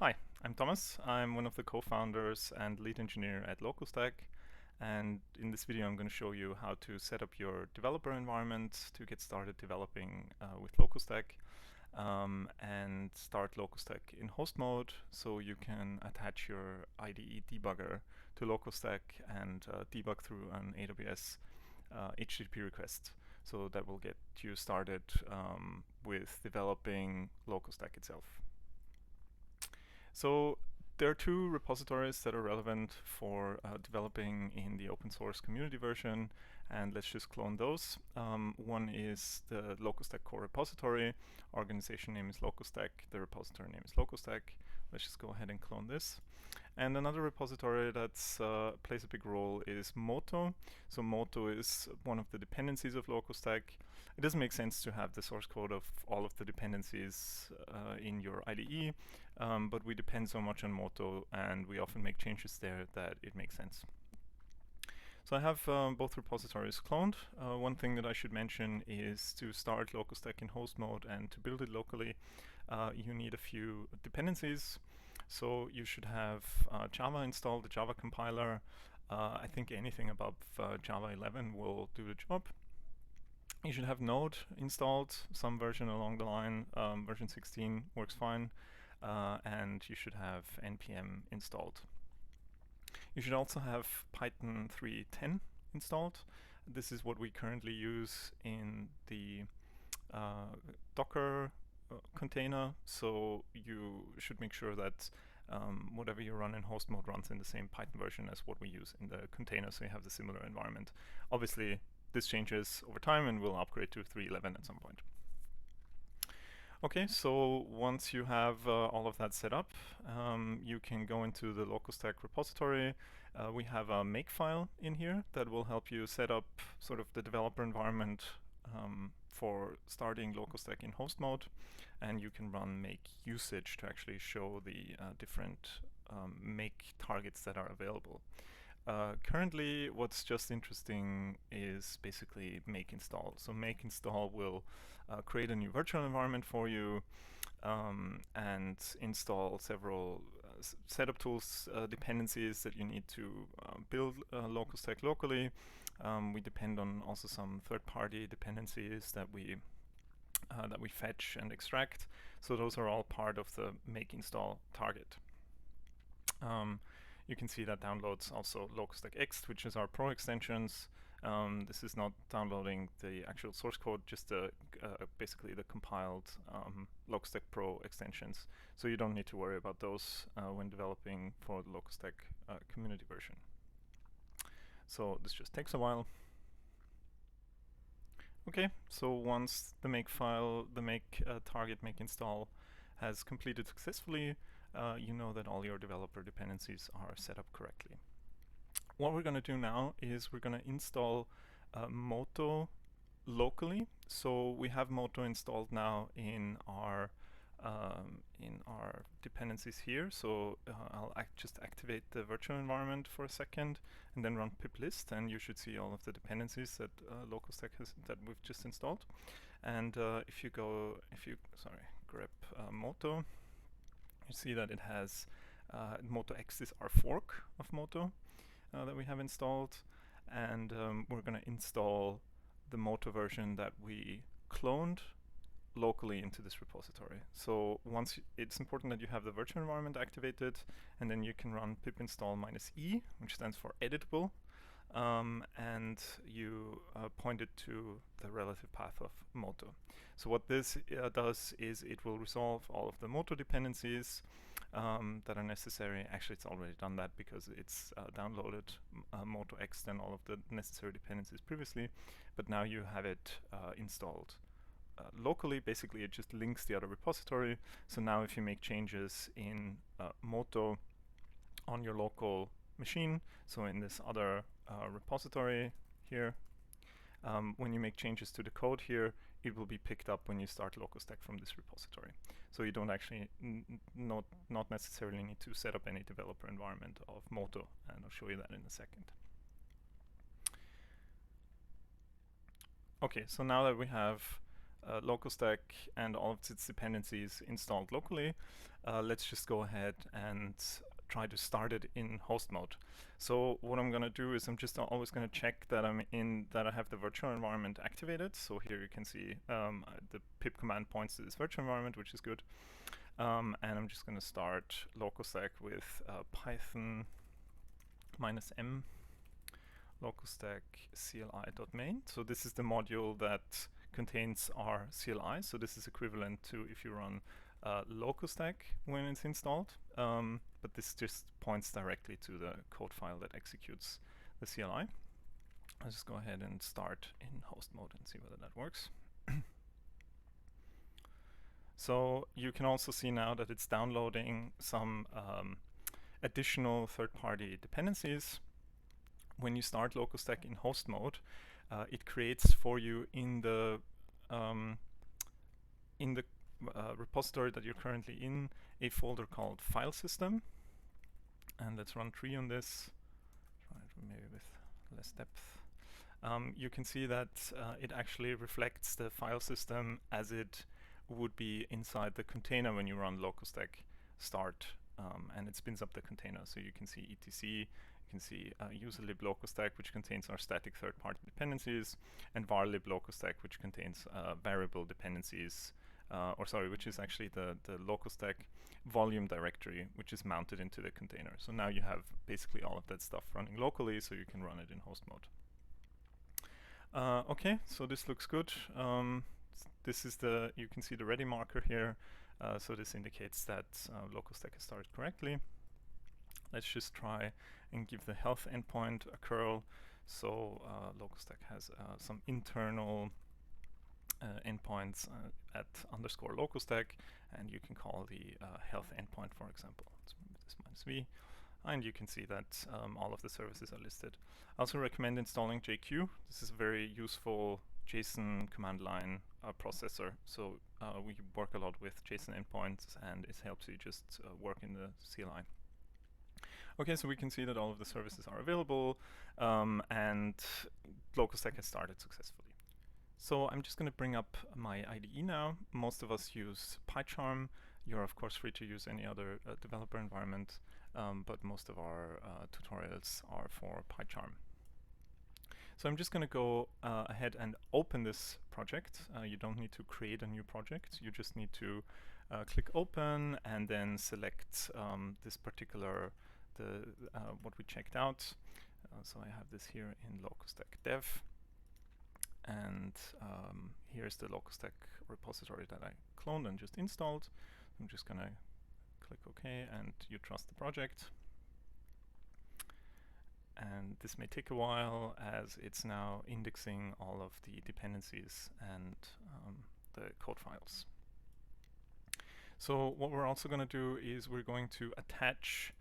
Hi, I'm Thomas. I'm one of the co-founders and lead engineer at LocalStack. And in this video, I'm going to show you how to set up your developer environment to get started developing with LocalStack and start LocalStack in host mode so you can attach your IDE debugger to LocalStack and debug through an AWS HTTP request. So that will get you started with developing LocalStack itself. So there are two repositories that are relevant for developing in the open source community version, and let's just clone those. One is the LocalStack core repository. Organization name is LocalStack. The repository name is LocalStack. Let's just go ahead and clone this. And another repository that plays a big role is Moto. So Moto is one of the dependencies of LocalStack. It doesn't make sense to have the source code of all of the dependencies in your IDE, but we depend so much on Moto and we often make changes there that it makes sense. So I have both repositories cloned. One thing that I should mention is to start LocalStack in host mode and to build it locally, you need a few dependencies. So you should have Java installed, the Java compiler. I think anything above Java 11 will do the job. You should have Node installed, some version along the line. Version 16 works fine. And you should have npm installed. You should also have Python 3.10 installed. This is what we currently use in the Docker container, so you should make sure that whatever you run in host mode runs in the same Python version as what we use in the container, so you have the similar environment. Obviously, this changes over time and we'll upgrade to 3.11 at some point. Okay, so once you have all of that set up, you can go into the LocalStack repository. We have a makefile in here that will help you set up sort of the developer environment for starting LocalStack in host mode, and you can run make usage to actually show the different make targets that are available. Currently, what's just interesting is basically make install. So make install will create a new virtual environment for you and install several setup tools, dependencies that you need to build LocalStack locally. We depend on also some third-party dependencies that we fetch and extract. So those are all part of the make install target. You can see that downloads also LocalStack X, which is our pro extensions. This is not downloading the actual source code, just basically the compiled LocalStack Pro extensions. So you don't need to worry about those when developing for the LocalStack community version. So this just takes a while. Okay, so once the make file, the make target make install has completed successfully, you know that all your developer dependencies are set up correctly. What we're going to do now is we're going to install Moto locally. So we have Moto installed now in our dependencies here. So I'll just activate the virtual environment for a second and then run pip list, and you should see all of the dependencies that LocalStack has that we've just installed. And if you grab Moto, you see that it has Moto X is our fork of Moto that we have installed, and we're going to install the Moto version that we cloned locally into this repository. So once it's important that you have the virtual environment activated, and then you can run pip install -e, which stands for editable, and you point it to the relative path of Moto. So what this does is it will resolve all of the Moto dependencies that are necessary. Actually, it's already done that because it's downloaded Moto X and all of the necessary dependencies previously, but now you have it installed locally. Basically, it just links the other repository. So now if you make changes in Moto on your local machine, so in this other repository here, when you make changes to the code here, it will be picked up when you start LocalStack from this repository. So you don't actually not necessarily need to set up any developer environment of Moto, and I'll show you that in a second. Okay, so now that we have LocalStack and all of its dependencies installed locally, let's just go ahead and try to start it in host mode. So what I'm going to do is I'm just always going to check that I have the virtual environment activated. So here you can see the pip command points to this virtual environment, which is good. And I'm just going to start LocalStack with Python -m LocalStack CLI.main. So this is the module that contains our CLI. So this is equivalent to if you run LocalStack when it's installed, but this just points directly to the code file that executes the CLI. I'll just go ahead and start in host mode and see whether that works. So you can also see now that it's downloading some additional third-party dependencies. When you start LocalStack in host mode, it creates for you in the repository that you're currently in a folder called file system. And let's run tree on this, try it maybe with less depth. You can see that it actually reflects the file system as it would be inside the container when you run LocalStack start, and it spins up the container. So you can see etc, you can see userlib LocalStack, which contains our static third-party dependencies, and varlib LocalStack, which contains variable dependencies, which is actually the LocalStack volume directory, which is mounted into the container. So now you have basically all of that stuff running locally, so you can run it in host mode. Okay, so this looks good. This is you can see the ready marker here. So this indicates that LocalStack has started correctly. Let's just try and give the health endpoint a curl. So LocalStack has some internal endpoints at _LocalStack, and you can call the health endpoint, for example. Let's move this -v. And you can see that all of the services are listed. I also recommend installing JQ. This is a very useful JSON command line processor. So we work a lot with JSON endpoints, and it helps you just work in the CLI. Okay, so we can see that all of the services are available, and LocalStack has started successfully. So I'm just going to bring up my IDE now. Most of us use PyCharm. You're of course free to use any other developer environment, but most of our tutorials are for PyCharm. So I'm just going to go ahead and open this project. You don't need to create a new project. You just need to click open and then select this particular, what we checked out. So I have this here in LocalStack dev. And here's the LocalStack repository that I cloned and just installed. I'm just going to click OK, and you trust the project. And this may take a while as it's now indexing all of the dependencies and the code files. So what we're also going to do is we're going to attach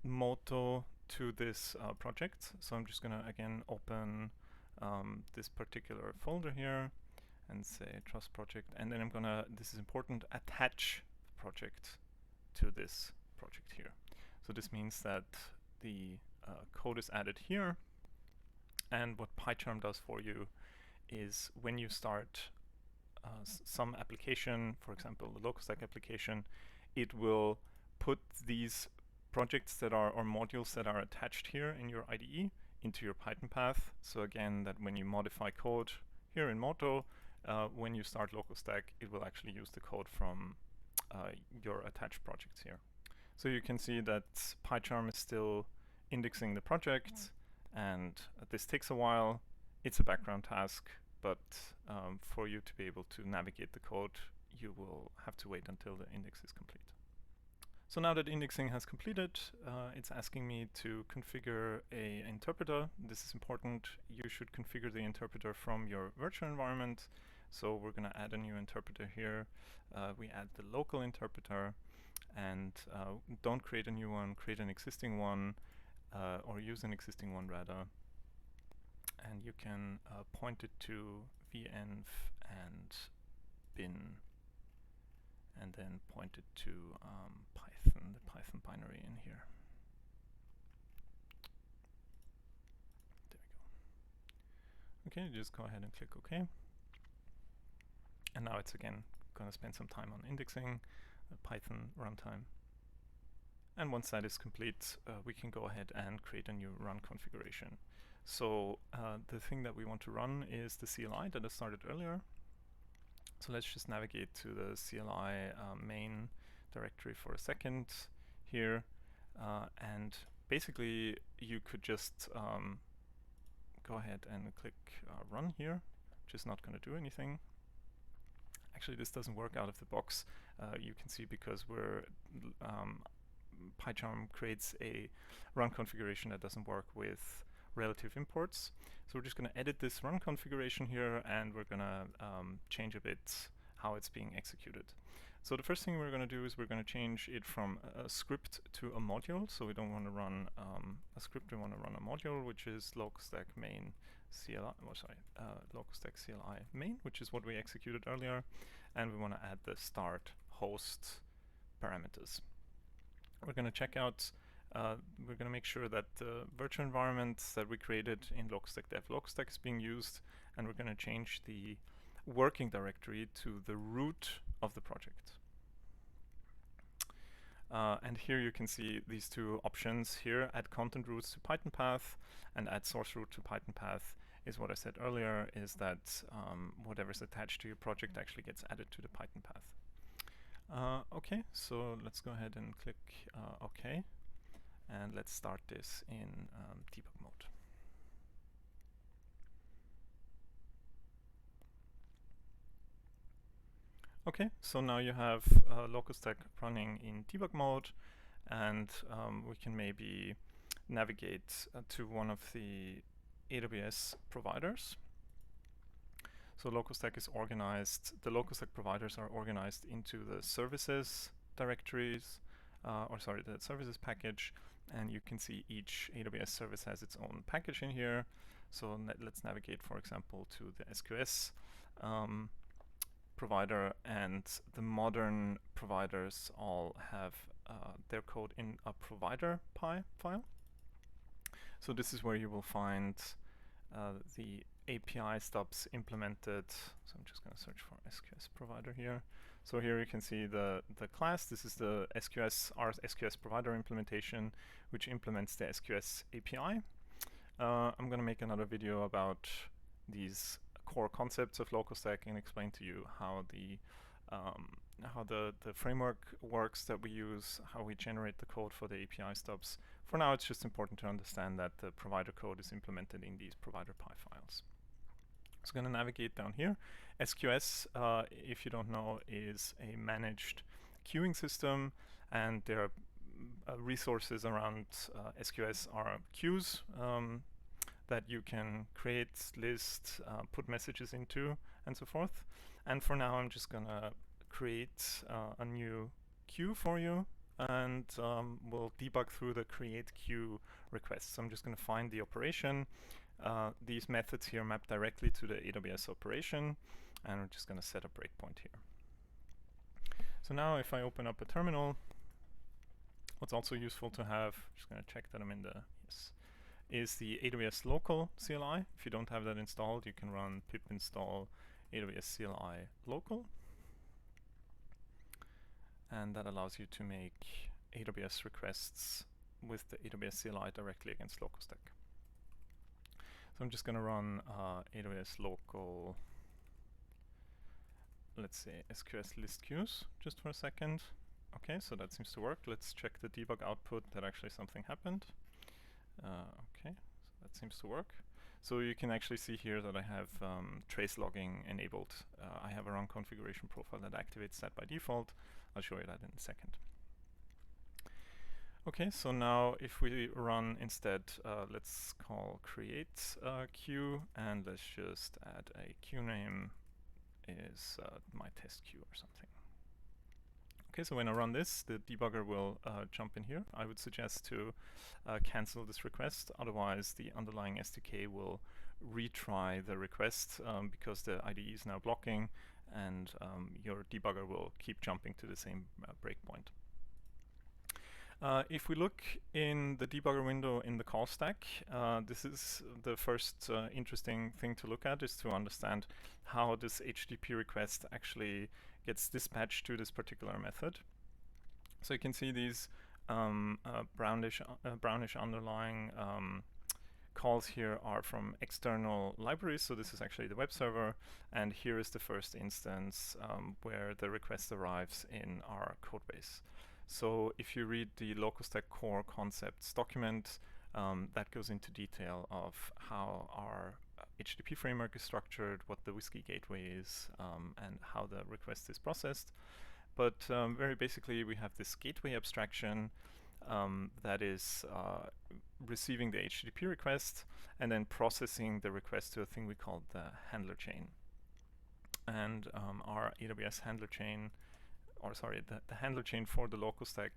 Moto to this project. So I'm just going to again open this particular folder here and say trust project, and then I'm going to, this is important, attach the project to this project here. So this means that the code is added here, and what PyCharm does for you is when you start some application, for example the LocalStack application, it will put these projects that are, or modules that are attached here in your IDE into your Python path. So again, that when you modify code here in Moto, when you start LocalStack, it will actually use the code from your attached projects here. So you can see that PyCharm is still indexing the project, and this takes a while. It's a background task, but for you to be able to navigate the code, you will have to wait until the index is complete. So now that indexing has completed, it's asking me to configure an interpreter. This is important. You should configure the interpreter from your virtual environment. So we're going to add a new interpreter here. We add the local interpreter, and don't create a new one, create an existing one, or use an existing one rather. And you can point it to venv and bin, and then point it to Python, the Python binary in here. There Okay, just go ahead and click OK. And now it's again going to spend some time on indexing, Python runtime. And once that is complete, we can go ahead and create a new run configuration. So the thing that we want to run is the CLI that I started earlier. So let's just navigate to the CLI main directory for a second here. And basically, you could just go ahead and click run here, which is not going to do anything. Actually, this doesn't work out of the box. You can see because PyCharm creates a run configuration that doesn't work with relative imports. So we're just going to edit this run configuration here, and we're going to change a bit how it's being executed. So the first thing we're going to do is we're going to change it from a script to a module. So we don't want to run a script, we want to run a module, which is LocalStack main CLI, LocalStack CLI main, which is what we executed earlier. And we want to add the start host parameters. We're going to check out, we're going to make sure that the virtual environment that we created in LocalStack dev LocalStack is being used, and we're going to change the working directory to the root of the project. And here you can see these two options here: add content roots to Python path and add source root to Python path. Is what I said earlier, is that whatever's attached to your project actually gets added to the Python path. Okay, so let's go ahead and click OK, and let's start this in debug mode. Okay, so now you have LocalStack running in debug mode, and we can maybe navigate to one of the AWS providers. So LocalStack is organized, the LocalStack providers are organized into the services directories, the services package, and you can see each AWS service has its own package in here. So let's navigate, for example, to the SQS provider, and the modern providers all have their code in a provider py file. So this is where you will find the API stubs implemented. So I'm just going to search for SQS provider here. So here you can see the class. This is the our SQS provider implementation, which implements the SQS API. I'm going to make another video about these core concepts of LocalStack and explain to you how the framework works that we use, how we generate the code for the API stubs. For now, it's just important to understand that the provider code is implemented in these provider py files. So I'm going to navigate down here. SQS, if you don't know, is a managed queuing system, and there are resources around SQS are queues that you can create, list, put messages into, and so forth. And for now, I'm just going to create a new queue for you, and we'll debug through the create queue requests. So I'm just going to find the operation. These methods here map directly to the AWS operation, and we're just going to set a breakpoint here. So now if I open up a terminal, what's also useful to have, just going to check that I'm in the, yes, is the AWS local CLI. If you don't have that installed, you can run pip install AWS CLI local. And that allows you to make AWS requests with the AWS CLI directly against LocalStack. So I'm just going to run AWS local, let's say SQS list queues just for a second. Okay, so that seems to work. Let's check the debug output that actually something happened. Okay, so that seems to work. So you can actually see here that I have trace logging enabled. I have a run configuration profile that activates that by default. I'll show you that in a second. Okay, so now if we run instead, let's call create queue, and let's just add a queue name is my test queue or something. Okay, so when I run this, the debugger will jump in here. I would suggest to cancel this request, otherwise the underlying SDK will retry the request because the IDE is now blocking, and your debugger will keep jumping to the same breakpoint. If we look in the debugger window in the call stack, this is the first interesting thing to look at, is to understand how this HTTP request actually gets dispatched to this particular method. So you can see these brownish underlying calls here are from external libraries. So this is actually the web server, and here is the first instance where the request arrives in our codebase. So if you read the LocalStack core concepts document, that goes into detail of how our HTTP framework is structured, what the WSGI gateway is, and how the request is processed. But very basically, we have this gateway abstraction that is receiving the HTTP request and then processing the request to a thing we call the handler chain. And our AWS handler chain, or sorry, the handler chain for the LocalStack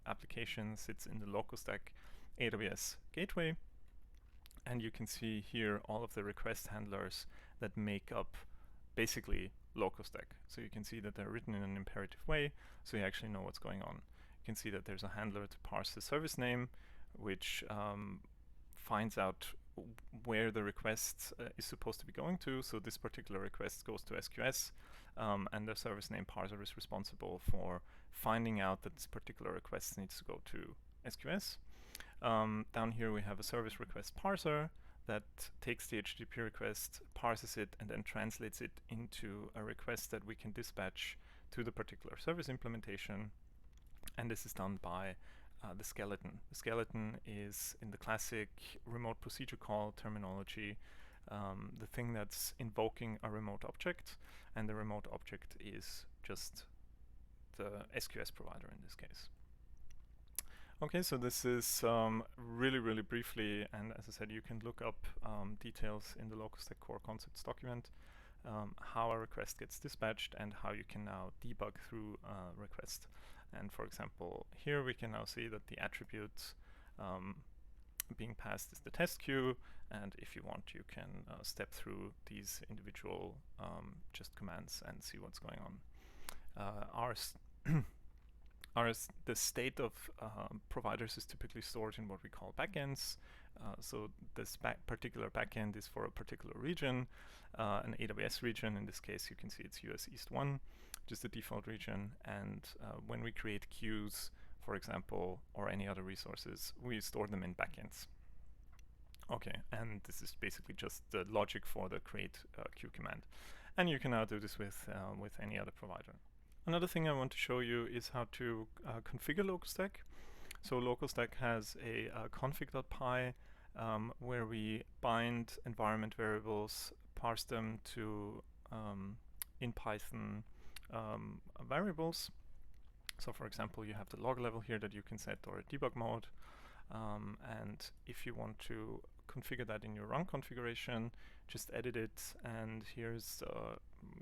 application sits in the LocalStack AWS gateway. And you can see here all of the request handlers that make up basically LocalStack. So you can see that they're written in an imperative way, so you actually know what's going on. You can see that there's a handler to parse the service name, which finds out where the request is supposed to be going to. So this particular request goes to SQS, and the service name parser is responsible for finding out that this particular request needs to go to SQS. Down here we have a service request parser that takes the HTTP request, parses it, and then translates it into a request that we can dispatch to the particular service implementation. And this is done by the skeleton. The skeleton is, in the classic remote procedure call terminology, the thing that's invoking a remote object, and the remote object is just the SQS provider in this case. Okay, so this is really briefly, and as I said, you can look up details in the LocalStack core concepts document, how a request gets dispatched and how you can now debug through a request. And for example, here we can now see that the attribute being passed is the test queue, and if you want, you can step through these individual just commands and see what's going on. The state of providers is typically stored in what we call backends. So this particular backend is for a particular region, an AWS region. In this case, you can see it's US East 1, just the default region. And when we create queues, for example, or any other resources, we store them in backends. Okay, and this is basically just the logic for the create queue command. And you can now do this with any other provider. Another thing I want to show you is how to configure LocalStack. So LocalStack has a config.py where we bind environment variables, parse them to in Python variables. So for example, you have the log level here that you can set, or a debug mode. And if you want to configure that in your run configuration, just edit it, and here's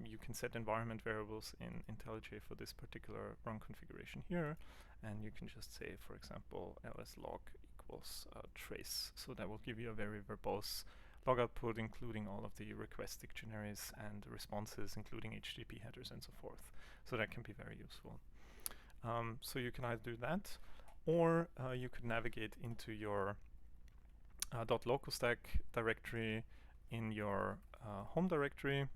you can set environment variables in IntelliJ for this particular run configuration here, and you can just say, for example, lslog equals trace. So that will give you a very verbose log output, including all of the request dictionaries and responses, including HTTP headers and so forth. So that can be very useful. So you can either do that, or you could navigate into your .localstack directory in your home directory,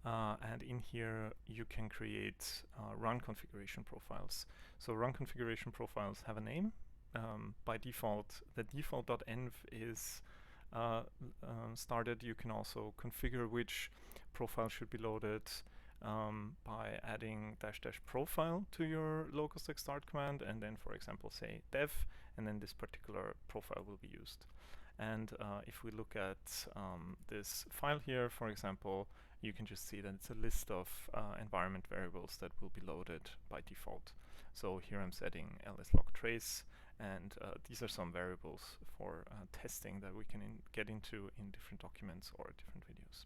and in here you can create run configuration profiles. So run configuration profiles have a name. By default, the default.env is started. You can also configure which profile should be loaded by adding --profile to your LocalStack start command, and then, for example, say dev, and then this particular profile will be used. And if we look at this file here, for example, you can just see that it's a list of environment variables that will be loaded by default. So here I'm setting lslog trace, and these are some variables for testing that we can get into in different documents or different videos.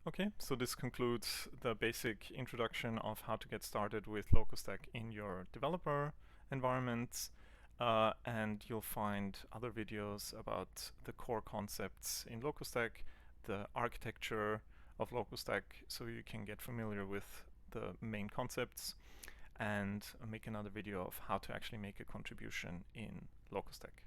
Okay, so this concludes the basic introduction of how to get started with LocalStack in your developer environments, and you'll find other videos about the core concepts in LocalStack, the architecture of LocalStack, so you can get familiar with the main concepts. and make another video of how to actually make a contribution in LocalStack.